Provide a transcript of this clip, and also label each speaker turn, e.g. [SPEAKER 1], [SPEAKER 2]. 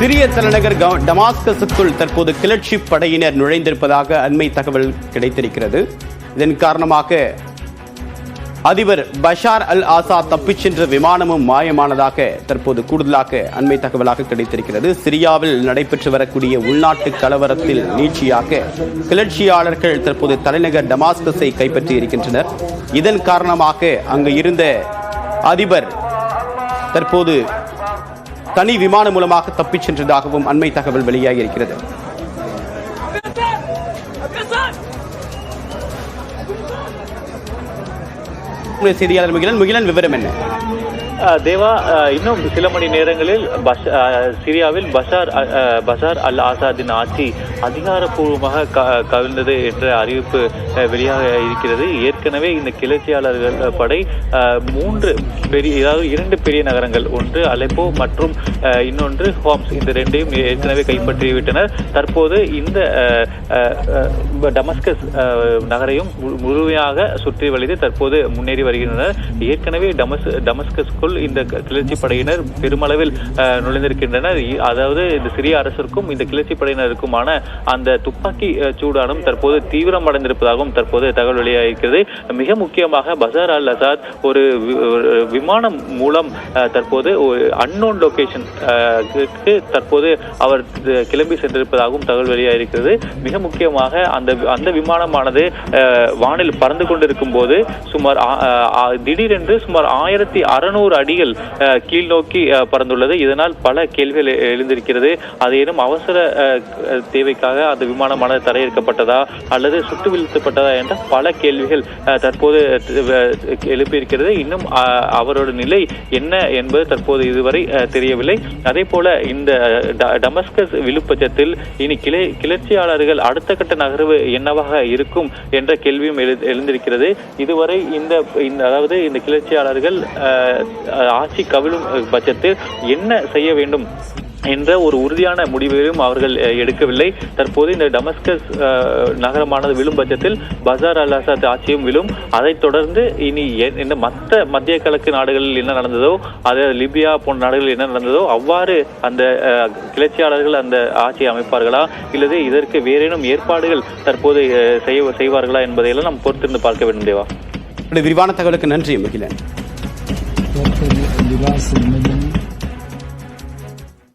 [SPEAKER 1] சிரிய தலைநகர் டமாஸ்கஸுக்குள் தற்போது கிளர்ச்சி படையினர் நுழைந்திருப்பதாக அண்மை தகவல் கிடைத்திருக்கிறது. இதன் காரணமாக அதிபர் பஷார் அல் ஆசாத் தப்பிச் சென்ற விமானமும் மாயமானதாக தற்போது கூடுதலாக அண்மை தகவலாக கிடைத்திருக்கிறது. சிரியாவில் நடைபெற்று வரக்கூடிய உள்நாட்டு கலவரத்தில் நீட்சியாக கிளர்ச்சியாளர்கள் தற்போது தலைநகர் டமாஸ்கஸை கைப்பற்றி இருக்கின்றனர். இதன் காரணமாக அங்கு இருந்த அதிபர் தற்போது தனி விமானம் மூலமாக தப்பிச் சென்றதாகவும் அண்மை தகவல் வெளியாகி இருக்கிறது. செய்தியாளர் முகிலன், விவரம் என்ன?
[SPEAKER 2] தேவா, இன்னும் சில மணி நேரங்களில் சிரியாவில் பஷார் அல் ஆசாத்தின் ஆட்சி அதிகாரப்பூர்வமாக கவிழ்ந்தது என்ற அறிவிப்பு வெளியாக இருக்கிறது. ஏற்கனவே இந்த கிளர்ச்சியாளர்கள் படை இரண்டு பெரிய நகரங்கள், ஒன்று அலெப்போ மற்றும் இன்னொன்று ஹோம்ஸ், இந்த ரெண்டையும் ஏற்கனவே கைப்பற்றிவிட்டனர். தற்போது இந்த டமஸ்கஸ் நகரையும் முழுமையாக சுற்றி வளைத்து தற்போது முன்னேறி வருகின்றனர். ஏற்கனவே டமஸ்கஸ்குள் இந்த கிளர்ச்சி படையினர் பெருமளவில் நுழைந்திருக்கின்றனர். அதாவது இந்த சிரிய அரசிற்கும் இந்த கிளர்ச்சி படையினருக்குமான அந்த துப்பாக்கி சூடானும் தற்போது தீவிரம் அடைந்திருப்பதாகவும் தற்போது தகவல் வெளியாகிறது. மிக முக்கியமாக பஷார் அல் ஆசாத் ஒரு விமானம் மூலம் தற்போது அன்னோன் லொகேஷன் தற்போது அவர் கிளம்பி சென்றிருப்பதாகவும் தகவல் வெளியாகிறது. மிக முக்கியமாக அந்த விமானமானது வானில் பறந்து கொண்டிருக்கும் போது திடீரென்று சுமார் 1600 அடிகள் கீழ் நோக்கி பறந்துள்ளது. இதனால் பல கேள்விகள் எழுந்திருக்கிறது. அது ஏனும் அவசர தேவைக்காக அந்த விமானமானது தரையிறக்கப்பட்டதா அல்லது சுட்டு வீழ்த்தப்பட்டதா என்ற பல கேள்விகள் தற்போது எழுப்பியிருக்கிறது. இன்னும் அவரோட நிலை என்ன என்பது தற்போது இதுவரை தெரியவில்லை. அதே போல இந்த டமஸ்கஸ் விழுப்பட்சத்தில் இனி கிளர்ச்சியாளர்கள் அடுத்த கட்ட நகர்வு என்னவாக இருக்கும் என்ற கேள்வியும் எழுந்திருக்கிறது. இதுவரை அதாவது இந்த கிளர்ச்சியாளர்கள் ஆட்சி கவிழும் பட்சத்தில் என்ன செய்ய வேண்டும் என்ற ஒரு உறுதியான முடிவையும் அவர்கள் எடுக்கவில்லை. தற்போது இந்த டமஸ்கஸ் நகரமானது விழும் பட்சத்தில் பஷார் அல் ஆசாத் ஆட்சியும் விழும். அதைத் தொடர்ந்து இனி இந்த மத்திய கிழக்கு நாடுகளில் என்ன நடந்ததோ, அதாவது லிபியா போன்ற நாடுகளில் என்ன நடந்ததோ அவ்வாறு அந்த கிளர்ச்சியாளர்கள் அந்த ஆட்சியை அமைப்பார்களா இல்லது இதற்கு வேறேனும் ஏற்பாடுகள் தற்போது செய்வார்களா என்பதையெல்லாம் நாம் பொறுத்திருந்து பார்க்க வேண்டும். தேவா,
[SPEAKER 1] விரிவான தகவலுக்கு நன்றி முகிலன்.